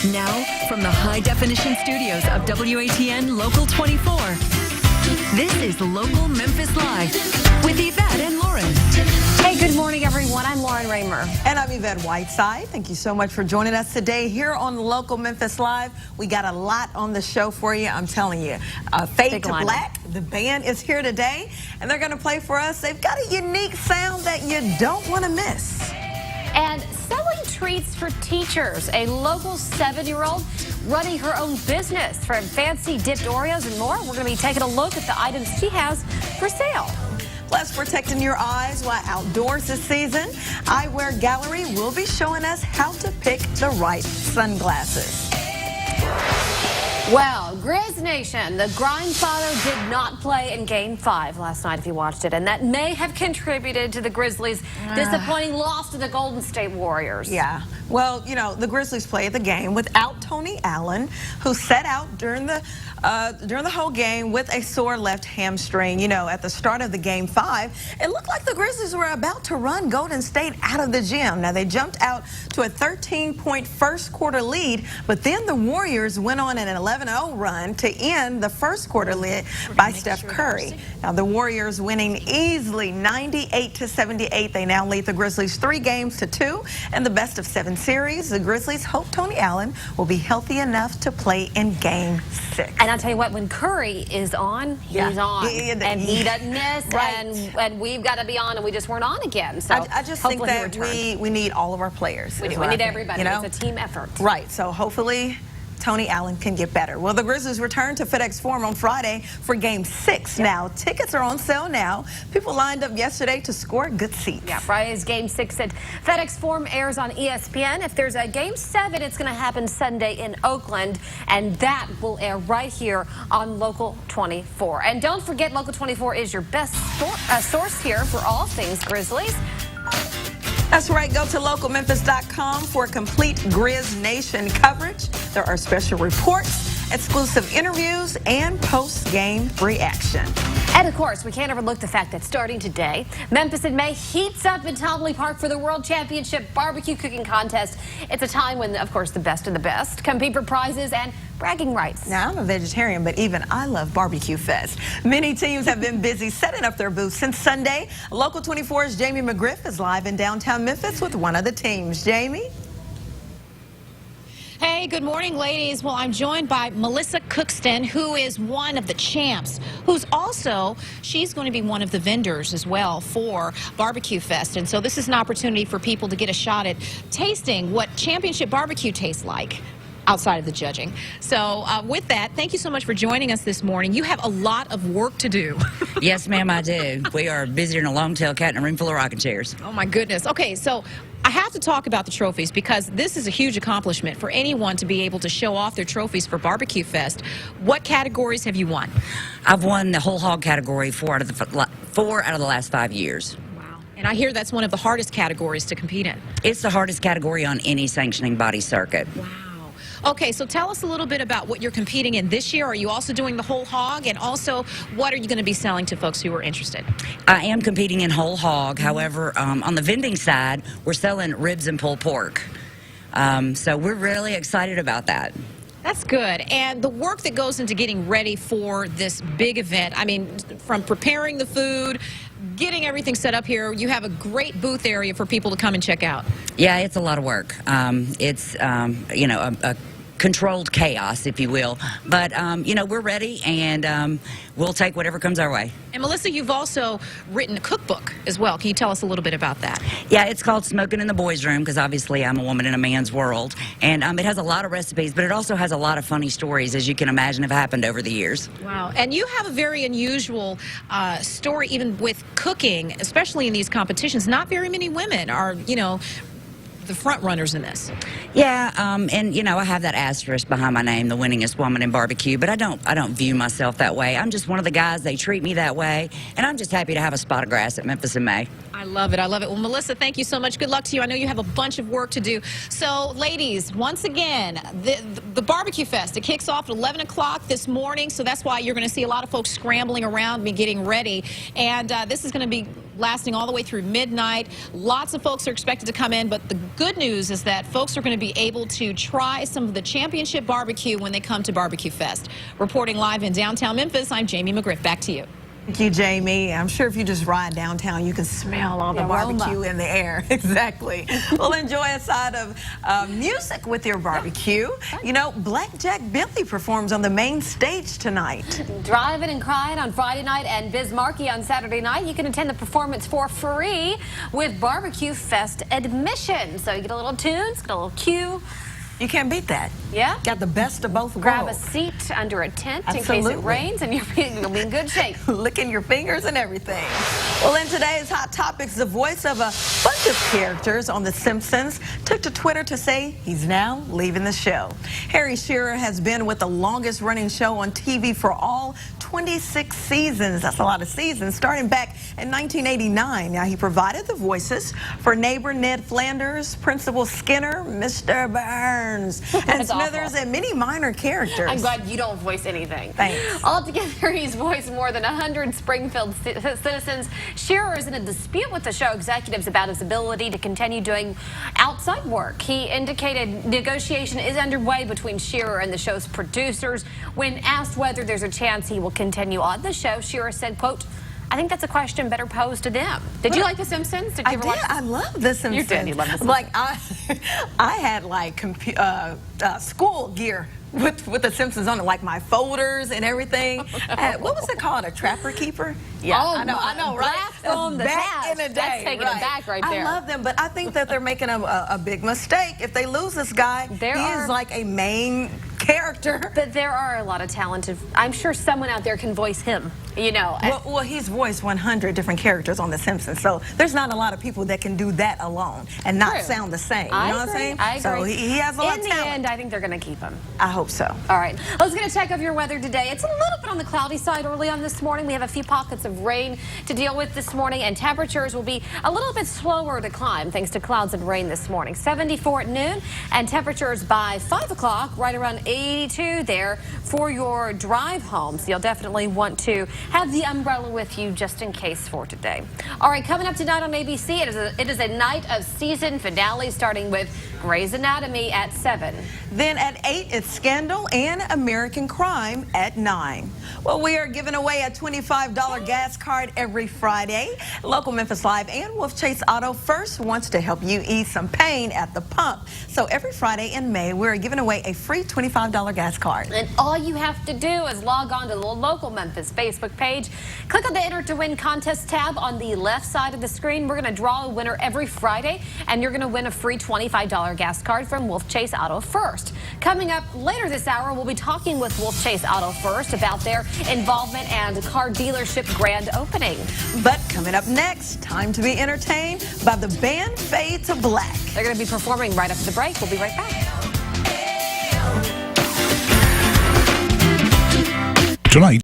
Now, from the high-definition studios of WATN Local 24, this is Local Memphis Live with Yvette and Lauren. Hey, good morning, everyone. I'm Lauren Raymer. And I'm Yvette Whiteside. Thank you so much for joining us today here on Local Memphis Live. We got a lot on the show for you, I'm telling you. Fade to Black, the band is here today, and they're going to play for us. They've got a unique sound that you don't want to miss. And selling treats for teachers. A local 7-year-old running her own business, from fancy dipped Oreos and more. We're going to be taking a look at the items she has for sale. Plus, protecting your eyes while outdoors this season, Eyewear Gallery will be showing us how to pick the right sunglasses. Well, Grizz Nation, the Grindfather did not play in Game 5 last night, if you watched it, and that may have contributed to the Grizzlies' disappointing loss to the Golden State Warriors. Yeah. Well, you know, the Grizzlies played the game without Tony Allen, who sat out during the whole game with a sore left hamstring. You know, at the start of the Game 5, it looked like the Grizzlies were about to run Golden State out of the gym. Now, they jumped out to a 13-point first quarter lead, but then the Warriors went on an 11-0 run to end the first quarter lead by Steph Curry. Now, the Warriors winning easily 98-78. They now lead the Grizzlies 3-2 in the best-of-7 series. The Grizzlies hope Tony Allen will be healthy enough to play in Game 6. And I'll tell you what, when Curry is on, he's on. And he doesn't miss. Right. And we've got to be on, and we just weren't on again. So I just think that we need all of our players. We do. We need everybody. You know? It's a team effort. Right. So hopefully Tony Allen can get better. Well, the Grizzlies return to FedEx Forum on Friday for Game 6. Yep. Now, tickets are on sale now. People lined up yesterday to score good seats. Yeah, Friday's Game 6 at FedEx Forum airs on ESPN. If there's a Game 7, it's going to happen Sunday in Oakland, and that will air right here on Local 24. And don't forget, Local 24 is your best source here for all things Grizzlies. That's right. Go to localmemphis.com for complete Grizz Nation coverage. There are special reports, exclusive interviews, and post-game reaction. And of course, we can't overlook the fact that starting today, Memphis in May heats up in Tomley Park for the World Championship Barbecue Cooking Contest. It's a time when, of course, the best of the best compete for prizes and bragging rights. Now, I'm a vegetarian, but even I love Barbecue Fest. Many teams have been busy setting up their booths since Sunday. Local 24's Jamie McGriff is live in downtown Memphis with one of the teams. Jamie? Hey, good morning, ladies. Well, I'm joined by Melissa Cookston, who is one of the champs, she's going to be one of the vendors as well for Barbecue Fest. And so this is an opportunity for people to get a shot at tasting what championship barbecue tastes like outside of the judging. So with that, thank you so much for joining us this morning. You have a lot of work to do. Yes, ma'am, I do. We are busier than a long-tailed cat in a room full of rocking chairs. Oh, my goodness. Okay, so I have to talk about the trophies because this is a huge accomplishment for anyone to be able to show off their trophies for Barbecue Fest. What categories have you won? I've won the whole hog category four out of the last 5 years. Wow. And I hear that's one of the hardest categories to compete in. It's the hardest category on any sanctioning body circuit. Wow. Okay, so tell us a little bit about what you're competing in this year. Are you also doing the whole hog? And also, what are you going to be selling to folks who are interested? I am competing in whole hog. However, on the vending side, we're selling ribs and pulled pork. So we're really excited about that. That's good. And the work that goes into getting ready for this big event, I mean, from preparing the food, getting everything set up here, you have a great booth area for people to come and check out. Yeah, it's a lot of work. It's, you know, a controlled chaos, if you will. But, you know, we're ready, and we'll take whatever comes our way. And, Melissa, you've also written a cookbook as well. Can you tell us a little bit about that? Yeah, it's called Smoking in the Boys' Room, because obviously I'm a woman in a man's world. And it has a lot of recipes, but it also has a lot of funny stories, as you can imagine, have happened over the years. Wow. And you have a very unusual story, even with cooking, especially in these competitions. Not very many women are, you know, the front runners in this. Yeah, and you know, I have that asterisk behind my name, the winningest woman in barbecue, but I don't view myself that way. I'm just one of the guys. They treat me that way, and I'm just happy to have a spot of grass at Memphis in May. I love it. I love it. Well, Melissa, thank you so much. Good luck to you. I know you have a bunch of work to do. So, ladies, once again, the Barbecue Fest, it kicks off at 11 o'clock this morning, so that's why you're going to see a lot of folks scrambling around and getting ready. And this is going to be lasting all the way through midnight. Lots of folks are expected to come in, but the good news is that folks are going to be able to try some of the championship barbecue when they come to Barbecue Fest. Reporting live in downtown Memphis, I'm Jamie McGriff. Back to you. Thank you, Jamie. I'm sure if you just ride downtown, you can smell all the barbecue in the air. Exactly. We'll enjoy a side of music with your barbecue. You know, Blackjack Billy performs on the main stage tonight. Driving and Crying on Friday night and Biz Markie on Saturday night. You can attend the performance for free with Barbecue Fest admission. So you get a little tunes, get a little cue. You can't beat that. Yeah. Got the best of both worlds. Grab a seat under a tent in case it rains, and you'll be in good shape. Licking your fingers and everything. Well, in today's Hot Topics, the voice of a bunch of characters on The Simpsons took to Twitter to say he's now leaving the show. Harry Shearer has been with the longest running show on TV for all 26 seasons. That's a lot of seasons, starting back in 1989. Now, he provided the voices for neighbor Ned Flanders, Principal Skinner, Mr. Burns, and Smithers, and many minor characters. I'm glad you don't voice anything. Thanks. Altogether, he's voiced more than 100 Springfield citizens. Shearer is in a dispute with the show executives about his ability to continue doing outside work. He indicated negotiation is underway between Shearer and the show's producers. When asked whether there's a chance he will continue on the show, Shearer said, quote, "I think that's a question better posed to them." Did you like The Simpsons? Did you ever watch? I love The Simpsons. You did. You love The Simpsons. Like I had like school gear with The Simpsons on it, like my folders and everything. What was it called? A trapper keeper? Yeah, oh, I know, right? From the back in the day, that's taking it back right there. I love them, but I think that they're making a big mistake. If they lose this guy, he is like a main character. But there are a lot of talented. I'm sure someone out there can voice him. You know. Well, he's voiced 100 different characters on The Simpsons, so there's not a lot of people that can do that alone and not sound the same. You know what I'm saying? I agree. So he has a lot of talent. In the end, I think they're going to keep him. I hope so. All right, let's get a check of your weather today. It's a little bit on the cloudy side early on this morning. We have a few pockets of rain to deal with this morning, and temperatures will be a little bit slower to climb thanks to clouds and rain this morning. 74 at noon, and temperatures by 5 o'clock right around 82 there for your drive home. So you'll definitely want to have the umbrella with you just in case for today. All right, coming up tonight on ABC, it is a night of season finale starting with Grey's Anatomy at 7. Then at 8, it's Scandal and American Crime at 9. Well, we are giving away a $25 gas card every Friday. Local Memphis Live and Wolf Chase Auto First wants to help you ease some pain at the pump. So every Friday in May, we're giving away a free $25 gas card. And all you have to do is log on to the Local Memphis Facebook page. Click on the Enter to Win Contest tab on the left side of the screen. We're going to draw a winner every Friday, and you're going to win a free $25 gas card from Wolf Chase Auto First. Coming up later this hour, we'll be talking with Wolf Chase Auto First about their involvement and car dealership grand opening. But coming up next, time to be entertained by the band Fade to Black. They're going to be performing right after the break. We'll be right back. Tonight.